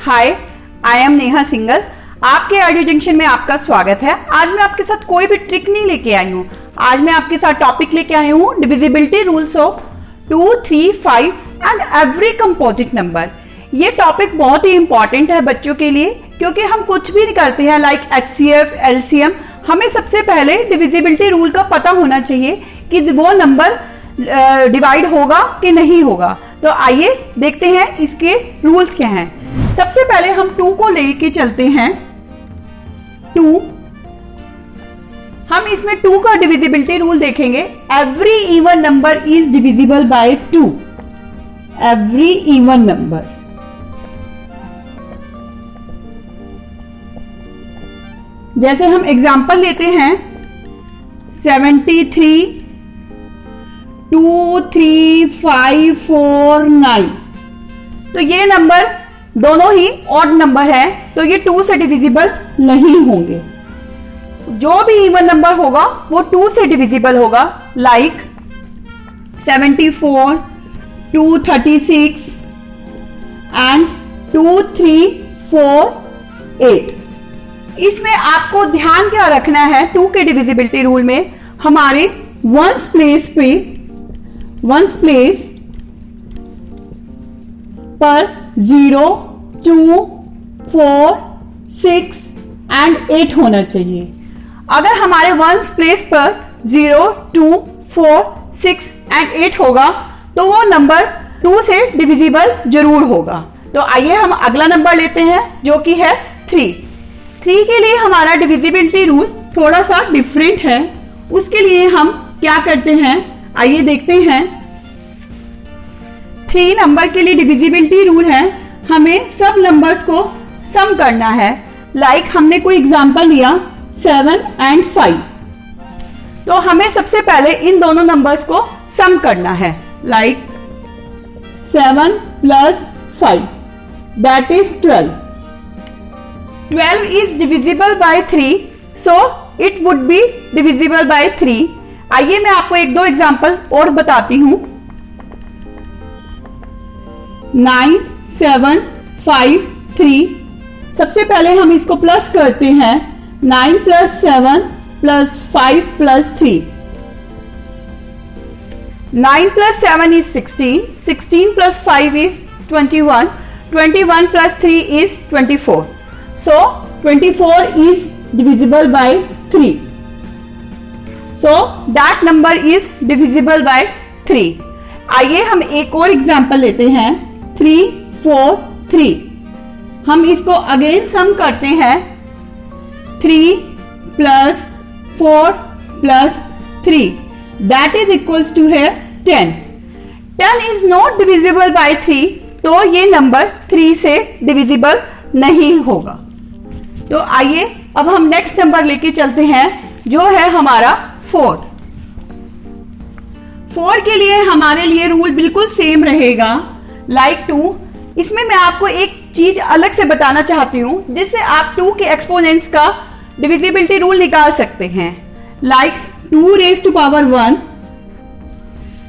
Hi, I am Neha single. आपके audio junction में आपका स्वागत है। आज मैं आपके साथ कोई भी ट्रिक नहीं लेके आई हूँ। आज मैं आपके साथ टॉपिक लेके आई हूँ divisibility rules of 2, 3, 5 and every composite number. ये टॉपिक बहुत ही इंपॉर्टेंट है बच्चों के लिए, क्योंकि हम कुछ भी करते हैं लाइक HCF, LCM, हमें सबसे पहले डिविजिबिलिटी रूल का पता होना चाहिए कि वो नंबर डिवाइड होगा कि नहीं होगा। तो आइए देखते हैं इसके रूल्स क्या हैं। सबसे पहले हम 2 को लेके चलते हैं। 2, हम इसमें 2 का डिविजिबिलिटी रूल देखेंगे। Every even number is divisible bye 2। Every even number, जैसे हम एग्जांपल लेते हैं 73, 2, 3, 5, 4, 9। तो ये नंबर दोनों ही ऑड नंबर है, तो ये 2 से डिविजिबल नहीं होंगे। जो भी इवन नंबर होगा वो 2 से डिविजिबल होगा, लाइक 74, 236 एंड 2, 3, 4, 8। इसमें आपको ध्यान क्या रखना है, 2 के डिविजिबिलिटी रूल में हमारे वंस प्लेस पर 0, 2, 4, 6 एंड 8 होना चाहिए। अगर हमारे वंस प्लेस पर 0, 2, 4, 6 एंड 8 होगा तो वो नंबर 2 से डिविजिबल जरूर होगा। तो आइए हम अगला नंबर लेते हैं जो कि है 3। 3 के लिए हमारा डिविजिबिलिटी रूल थोड़ा सा डिफरेंट है। उसके लिए हम क्या करते हैं, आइए देखते हैं। 3 नंबर के लिए डिविजिबिलिटी रूल है, हमें सब नंबर्स को सम करना है। लाइक हमने कोई एग्जांपल लिया 7 एंड 5, तो हमें सबसे पहले इन दोनों नंबर्स को सम करना है। Like 7 plus 5 that is 12। 12 is divisible by 3, so it would be divisible by 3. आइए मैं आपको 1-2 एग्जांपल और बताती हूं। 9, 7, 5, 3। सबसे पहले हम इसको प्लस करते हैं। 9 plus 7 plus 5 plus 3। 9 plus 7 is 16, 16 plus 5 is 21, 21 plus 3 is 24. So 24 is divisible by 3. So that number is divisible by 3. आइए हम एक और एग्जांपल लेते हैं 3, 4, 3। हम इसको अगेन सम करते हैं। 3 plus 4 plus 3 that is equals to है 10. 10 is not divisible by 3, तो ये नंबर 3 से डिविजिबल नहीं होगा। तो आइए अब हम नेक्स्ट नंबर लेके चलते हैं जो है हमारा 4। 4 के लिए हमारे लिए रूल बिल्कुल सेम रहेगा लाइक 2। इसमें मैं आपको एक चीज अलग से बताना चाहती हूं जिससे आप 2 के एक्सपोनेंट्स का डिविजिबिलिटी रूल निकाल सकते हैं। Like 2 raised to power 1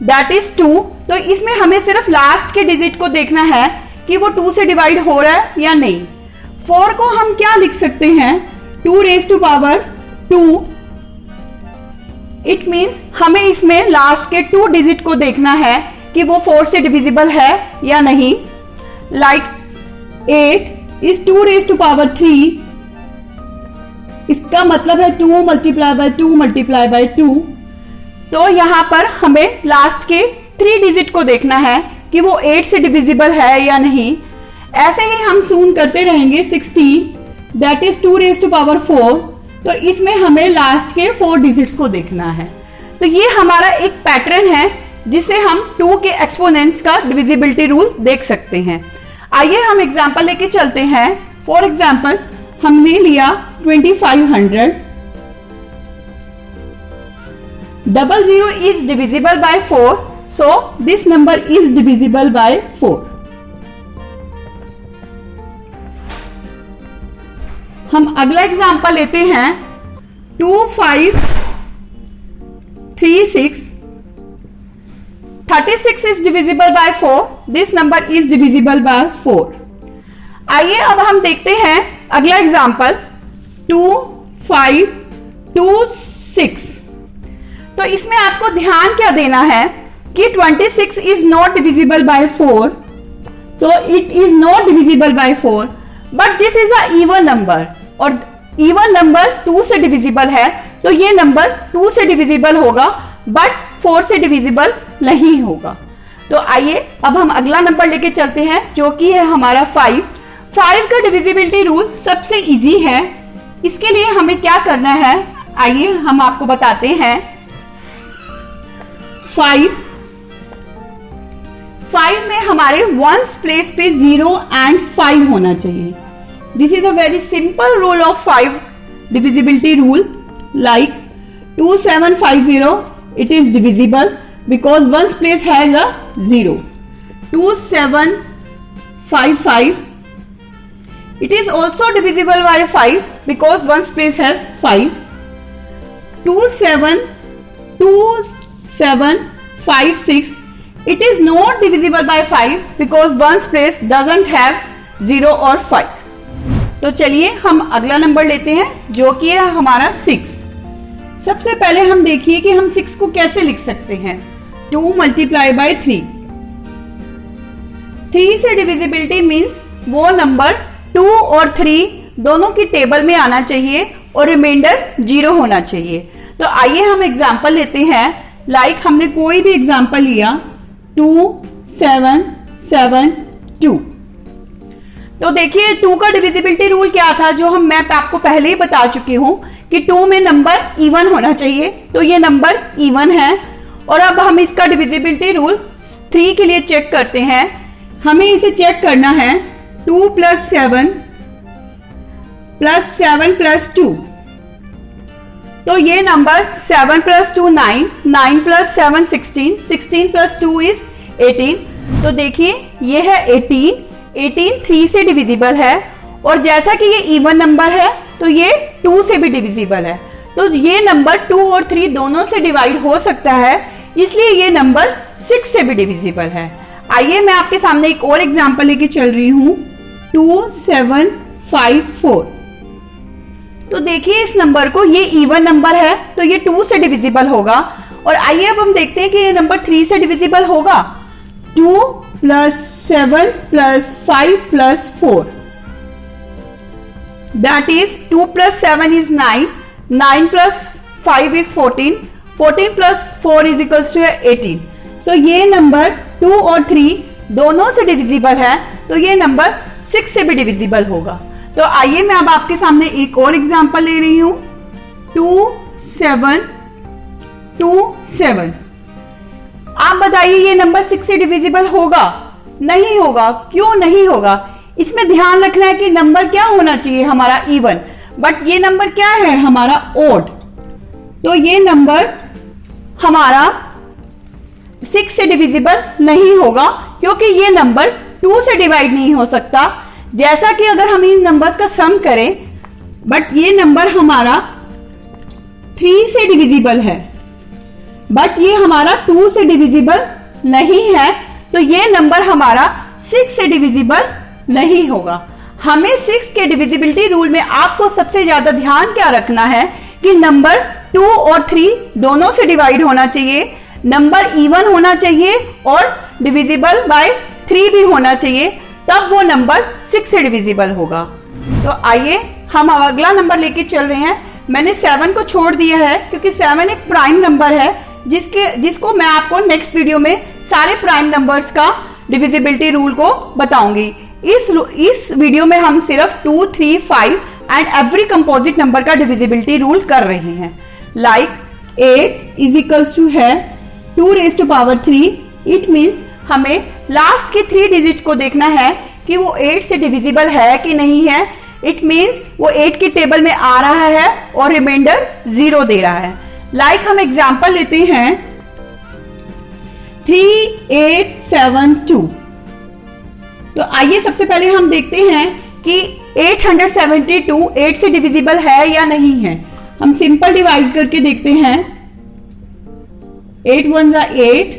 that is 2। तो इसमें हमें सिर्फ लास्ट के डिजिट को देखना है कि वो 2 से डिवाइड हो रहा है या नहीं। 4 को हम क्या लिख सकते हैं, 2 raised to power 2। It means हमें इसमें लास्ट के 2 डिजिट को देखना है कि वो 4 से डिविजिबल है या नहीं। Like 8 is 2 raised to power 3। इसका मतलब है 2 multiply by 2 multiply by 2। तो यहां पर हमें लास्ट के 3 डिजिट को देखना है कि वो 8 से डिविजिबल है या नहीं। ऐसे ही हम सून करते रहेंगे 16 that is 2 raised to power 4। तो इसमें हमें लास्ट के 4 डिजिट्स को देखना है। तो ये हमारा एक पैटर्न है जिसे हम 2 के एक्सपोनेंट्स का डिविजिबिलिटी रूल देख सकते हैं। आइए हम एग्जांपल लेके चलते हैं। फॉर एग्जांपल हमने लिया 2500। 00 is divisible by 4, so this number is divisible by 4. हम अगला एग्जांपल लेते हैं 2536। 36 is divisible by 4. This number is divisible by 4. आइए अब हम देखते हैं अगला एग्जाम्पल 2, 5, 2, 6। तो इसमें आपको ध्यान क्या देना है कि 26 is not divisible by 4, so it is not divisible by 4, but this is a even number और even number 2 से डिविजिबल है, तो ये नंबर 2 से डिविजिबल होगा बट 4 से डिविजिबल नहीं होगा। तो आइए अब हम अगला नंबर लेके चलते हैं जो कि है हमारा 5। 5 का डिविजिबिलिटी रूल सबसे इजी है। इसके लिए हमें क्या करना है, आइए हम आपको बताते हैं। 5 में हमारे वंस प्लेस पे 0 एंड 5 होना चाहिए। This is a very simple rule of 5 divisibility rule. Like 2750 it is divisible because ones place has a 0। 2755 it is also divisible by 5 because ones place has 5. 2756 it is not divisible by 5 because ones place doesn't have 0 और 5. तो चलिए हम अगला number लेते हैं जो कि है हमारा 6। सबसे पहले हम देखिए कि हम 6 को कैसे लिख सकते हैं। 2 multiply by 3। 3 से डिविजिबिलिटी मीन्स वो नंबर 2 और 3 दोनों की टेबल में आना चाहिए और रिमाइंडर 0 होना चाहिए। तो आइए हम एग्जाम्पल लेते हैं। लाइक हमने कोई भी एग्जाम्पल लिया 2, 7, 7, 2। तो देखिए 2 का डिविजिबिलिटी रूल क्या था, जो मैं आपको पहले ही बता चुकी हूं कि 2 में नंबर इवन होना चाहिए, तो ये नंबर इवन है। और अब हम इसका डिविजिबिलिटी रूल 3 के लिए चेक करते हैं। हमें इसे चेक करना है 2 + 7 + 7 + 2। तो ये नंबर 7 + 2 9, 9 + 7 16, 16 + 2 इज 18। तो देखिए ये है 18, 18 3 से डिविजिबल है और जैसा कि ये इवन नंबर है तो ये 2 से भी डिविजिबल है। तो ये नंबर 2 और 3 दोनों से डिवाइड हो सकता है, इसलिए ये नंबर 6 से भी डिविजिबल है। आइए मैं आपके सामने एक और एग्जांपल लेके चल रही हूं 2754। तो देखिए इस नंबर को, ये इवन नंबर है तो ये 2 से डिविजिबल होगा। और आइए अब हम देखते हैं कि ये नंबर 3 से डिविजिबल होगा। 2 + 7 + 5 + 4 that is 2 + 7 is 9, 9 + 5 is 14, 14 + 4 is equals to 18। सो ये नंबर 2 और 3 दोनों से डिविजिबल है, तो ये नंबर 6 से भी डिविजिबल होगा। तो आइए मैं अब आपके सामने एक और एग्जांपल ले रही हूं 2727। आप बताइए ये नंबर 6 से डिविजिबल होगा? नहीं होगा। क्यों नहीं होगा? इसमें ध्यान रखना है कि नंबर क्या होना चाहिए हमारा इवन, बट ये नंबर क्या है हमारा ओड। तो ये नंबर हमारा 6 से डिविजिबल नहीं होगा क्योंकि ये नंबर 2 से डिवाइड नहीं हो सकता। जैसा कि अगर हम इन नंबर्स का सम करें, बट ये नंबर हमारा 3 से डिविजिबल है, बट ये हमारा 2 से डिविजिबल नहीं है, तो ये नंबर हमारा 6 से डिविजिबल नहीं होगा। हमें 6 के डिविजिबिलिटी रूल में आपको सबसे ज्यादा ध्यान क्या रखना है कि नंबर 2 और 3 दोनों से डिवाइड होना चाहिए, नंबर इवन होना चाहिए और डिविजिबल बाय 3 भी होना चाहिए, तब वो नंबर 6 से डिविजिबल होगा। तो आइए हम अगला नंबर लेके चल रहे हैं। मैंने 7 को छोड़ दिया है क्योंकि 7 एक प्राइम नंबर है जिसको मैं आपको नेक्स्ट वीडियो में सारे प्राइम नंबर्स का डिविजिबिलिटी रूल को बताऊंगी। इस वीडियो में हम सिर्फ 2, 3, 5 एंड एवरी कंपोजिट नंबर का डिविजिबिलिटी रूल कर रहे हैं। लाइक 8 इज इक्वल्स टू है 2⁻³ इट मीन्स हमें लास्ट के 3 डिजिट को देखना है कि वो 8 से डिविजिबल है कि नहीं है। इट मीन्स वो 8 की टेबल में आ रहा है और रिमाइंडर 0 दे रहा है। लाइक हम एग्जांपल लेते हैं 3872। तो आइए सबसे पहले हम देखते हैं कि 872 8 से डिविजिबल है या नहीं है। हम सिंपल डिवाइड करके देखते हैं। 8 1s are 8,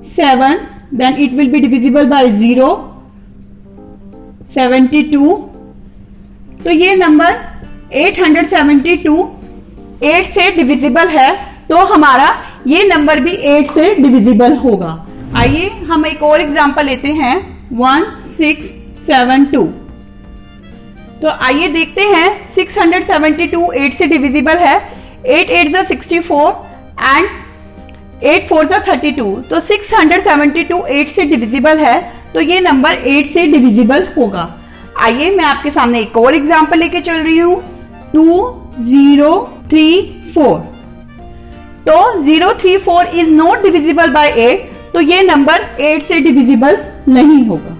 7 then it will be divisible by 0, 72, तो ये नंबर 872 8 से डिविजिबल है, तो हमारा ये नंबर भी 8 से डिविजिबल होगा। आइए हम एक और एग्जांपल लेते हैं 1672। तो आइए देखते हैं 672 8 से डिविजिबल है। 8 8 जा 64 एंड 8 4 जा 32, तो 672 8 से डिविजिबल है, तो ये नंबर 8 से डिविजिबल होगा। आइए मैं आपके सामने एक और एग्जांपल लेके चल रही हूं 2034। तो 034 इज नॉट डिविजिबल बाय 8, तो ये नंबर 8 से डिविजिबल नहीं होगा।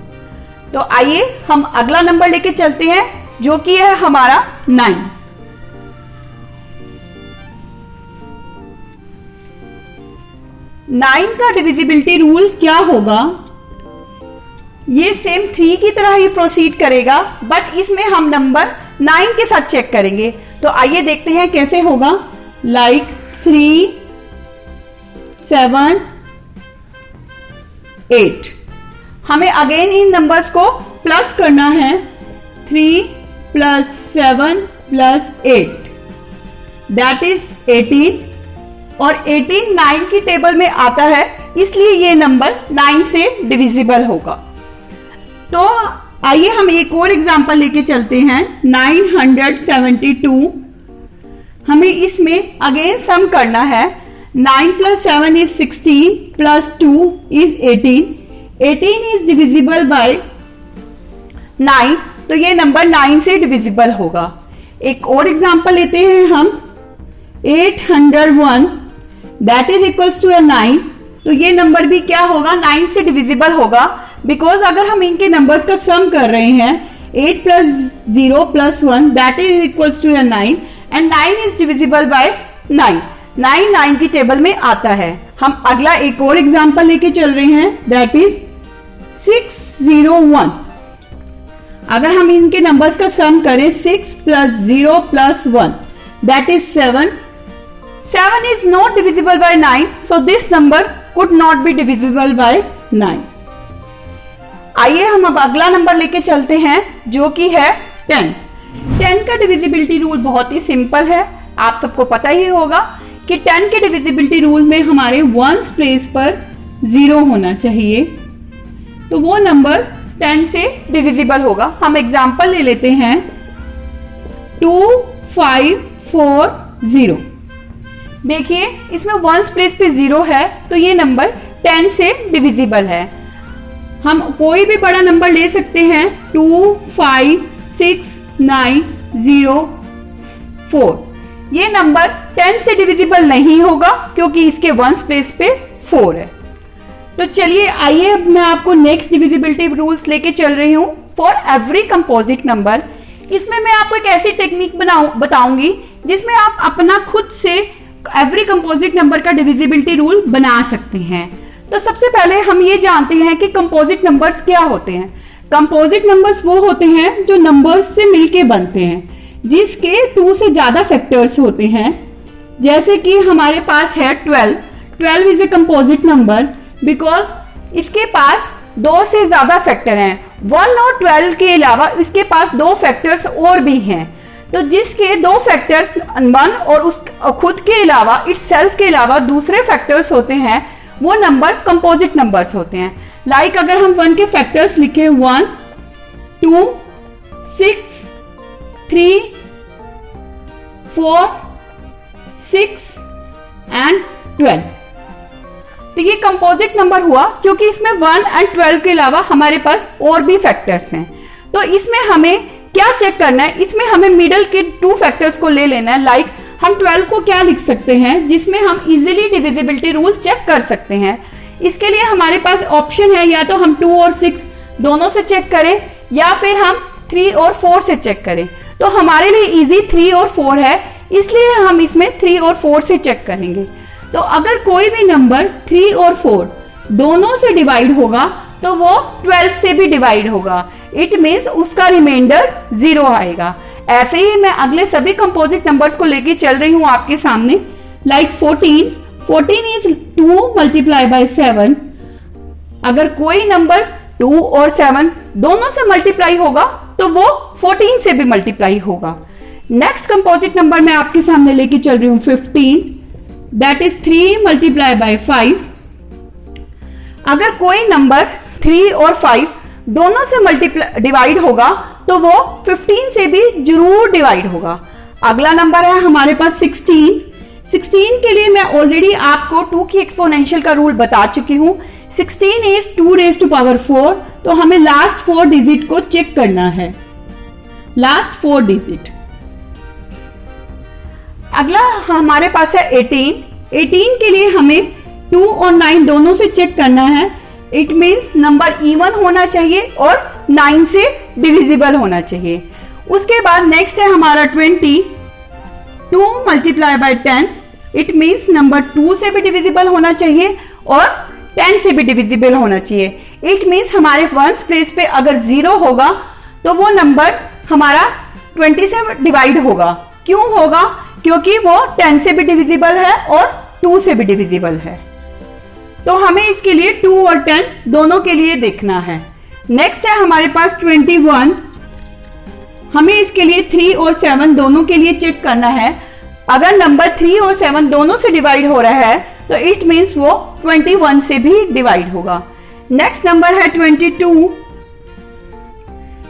तो आइए हम अगला नंबर लेके चलते हैं जो कि है हमारा 9। नाइन का डिविजिबिलिटी रूल क्या होगा? ये सेम 3 की तरह ही प्रोसीड करेगा, बट इसमें हम नंबर 9 के साथ चेक करेंगे। तो आइए देखते हैं कैसे होगा। लाइक 3 7 8, हमें अगेन इन नंबर्स को प्लस करना है। 3 + 7 + 8 दैट इज 18, और 18 9 की टेबल में आता है, इसलिए ये नंबर 9 से डिविजिबल होगा। तो आइए हम एक और एग्जांपल लेके चलते हैं 972। हमें इसमें अगेन सम करना है। 9 + 7 is 16 + 2 is 18। 18 is divisible by 9, तो ये नंबर 9 से डिविजिबल होगा। एक और एग्जांपल लेते हैं हम 801 दैट इज इक्वल्स टू 9, तो ये नंबर भी क्या होगा? 9 से डिविजिबल होगा, बिकॉज अगर हम इनके नंबर्स का सम कर रहे हैं 8 + 0 + 1 that is equals to 9, and 9 is divisible by 9। 9 की टेबल में आता है। हम अगला एक और एग्जांपल लेके चल रहे हैं दैट इज 601। अगर हम इनके नंबर्स का सम करें 6 + 0 + 1 that is 7। 7 is not divisible by 9, so this number could not be divisible by 9। आइए हम अब अगला नंबर लेके चलते हैं जो कि है 10। 10 का डिविजिबिलिटी रूल बहुत ही सिंपल है, आप सबको पता ही होगा कि 10 के डिविजिबिलिटी रूल में हमारे वंस प्लेस पर 0 होना चाहिए, तो वो नंबर 10 से डिविजिबल होगा। हम एग्जांपल ले लेते हैं 2540। देखिए इसमें वंस प्लेस पे 0 है, तो ये नंबर 10 से डिविजिबल है। हम कोई भी बड़ा नंबर ले सकते हैं 25690 ये नंबर 10 से डिविजिबल नहीं होगा क्योंकि इसके वंस प्लेस पे 4 है। तो चलिए आइए अब मैं आपको नेक्स्ट डिविजिबिलिटी रूल्स लेके चल रही हूं फॉर एवरी कंपोजिट नंबर। इसमें मैं आपको एक ऐसी टेक्निक बताऊंगी जिसमें आप अपना खुद से एवरी कंपोजिट नंबर का डिविजिबिलिटी रूल बना सकते हैं। तो सबसे पहले हम ये जानते हैं कि कंपोजिट नंबर्स क्या होते हैं। कंपोजिट नंबर्स वो होते हैं जो नंबर्स से मिलके बनते हैं, जिसके 2 से ज्यादा फैक्टर्स होते हैं। जैसे कि हमारे पास है 12। 12 is a composite number because इसके पास 2 से ज्यादा फैक्टर हैं। 1 और 12 के अलावा इसके पास 2 फैक्टर्स और भी हैं। तो जिसके 2 फैक्टर्स 1 और उस खुद के अलावा इट्स सेल्फ के अलावा दूसरे फैक्टर्स होते हैं, वो नंबर कंपोजिट नंबर्स होते हैं। लाइक अगर हम 1 के फैक्टर्स लिखें 1 2 6 3 4 6 एंड 12, तो ये कंपोजिट नंबर हुआ क्योंकि इसमें 1 और 12 के अलावा हमारे पास और भी फैक्टर्स हैं। तो इसमें हमें क्या चेक करना है? इसमें हमें मिडल के 2 फैक्टर्स को ले लेना है। लाइक हम 12 को क्या लिख सकते हैं जिसमें हम इजीली डिविजिबिलिटी रूल चेक कर सकते हैं। इसके लिए हमारे पास ऑप्शन है, या तो हम 2 और 6 दोनों से चेक करें या फिर हम 3 और 4 से चेक करें। तो हमारे लिए इजी 3 और 4 है, इसलिए हम इसमें 3 और 4 से चेक करेंगे। तो अगर कोई भी नंबर 3 और 4 दोनों से डिवाइड होगा तो वो 12 से भी डिवाइड होगा। इट मीन्स उसका रिमाइंडर 0 आएगा। ऐसे ही मैं अगले सभी कंपोजिट नंबर्स को लेके चल रही हूं आपके सामने। Like 14 is 2 × 7। अगर कोई नंबर 2 और 7 दोनों से मल्टीप्लाई होगा तो वो 14 से भी मल्टीप्लाई होगा। नेक्स्ट कंपोजिट नंबर मैं आपके सामने लेके चल रही हूं 15, दैट इज 3 मल्टीप्लाई बाय 5। अगर कोई नंबर 3 और 5 दोनों से मल्टीप्लाई डिवाइड होगा तो वो 15 से भी जरूर डिवाइड होगा। अगला नंबर है हमारे पास 16। 16 के लिए मैं ऑलरेडी आपको 2 की एक्सपोनेंशियल का रूल बता चुकी हूं। 16 इज 2 रेज टू पावर 4, तो हमें लास्ट 4 डिजिट को चेक करना है, लास्ट 4 डिजिट। अगला हमारे पास है 18। 18 के लिए हमें 2 और 9 दोनों से चेक करना है। इट मीन्स नंबर इवन होना चाहिए और 9 से डिविजिबल होना चाहिए। उसके बाद नेक्स्ट है हमारा 20। 2 multiply by 10, it means number 2 से भी डिविजिबल होना चाहिए और 10 से भी डिविजिबल होना चाहिए। इट मीन्स हमारे वंस प्लेस पे अगर 0 होगा तो वो नंबर हमारा 20 से डिवाइड होगा। क्यों होगा? क्योंकि वो 10 से भी डिविजिबल है और 2 से भी डिविजिबल है। तो हमें इसके लिए 2 और 10 दोनों के लिए देखना है। नेक्स्ट है हमारे पास 21। हमें इसके लिए 3 और 7 दोनों के लिए चेक करना है। अगर नंबर 3 और 7 दोनों से डिवाइड हो रहा है तो इट मीन्स वो 21 से भी डिवाइड होगा। नेक्स्ट नंबर है 22,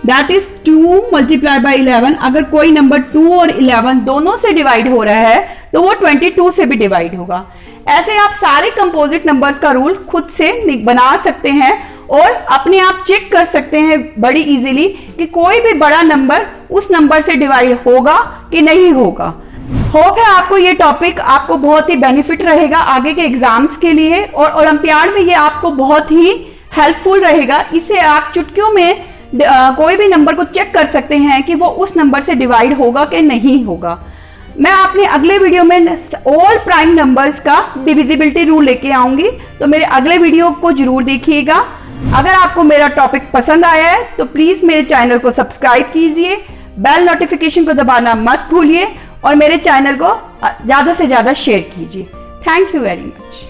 दैट इज 2 मल्टीप्लाई बाय 11। अगर कोई नंबर 2 और 11 दोनों से डिवाइड हो रहा है तो वो 22 से भी डिवाइड होगा। ऐसे आप सारे कंपोजिट नंबर्स का रूल खुद से बना सकते हैं और अपने आप चेक कर सकते हैं बड़ी इजीली कि कोई भी बड़ा नंबर उस नंबर से डिवाइड होगा कि नहीं होगा। होप है आपको ये टॉपिक आपको बहुत ही बेनिफिट रहेगा आगे के एग्जाम्स के लिए, और ओलंपियाड में ये आपको बहुत ही हेल्पफुल रहेगा। इसे आप चुटकियों में कोई भी नंबर को चेक कर सकते हैं कि वो उस नंबर से डिवाइड होगा कि नहीं होगा। मैं अपने अगले वीडियो में ऑल प्राइम नंबर्स का डिविजिबिलिटी रूल लेके आऊंगी, तो मेरे अगले वीडियो को जरूर देखिएगा। अगर आपको मेरा टॉपिक पसंद आया है तो प्लीज मेरे चैनल को सब्सक्राइब कीजिए, बेल नोटिफिकेशन को दबाना मत भूलिए और मेरे चैनल को ज्यादा से ज्यादा शेयर कीजिए। Thank you very much.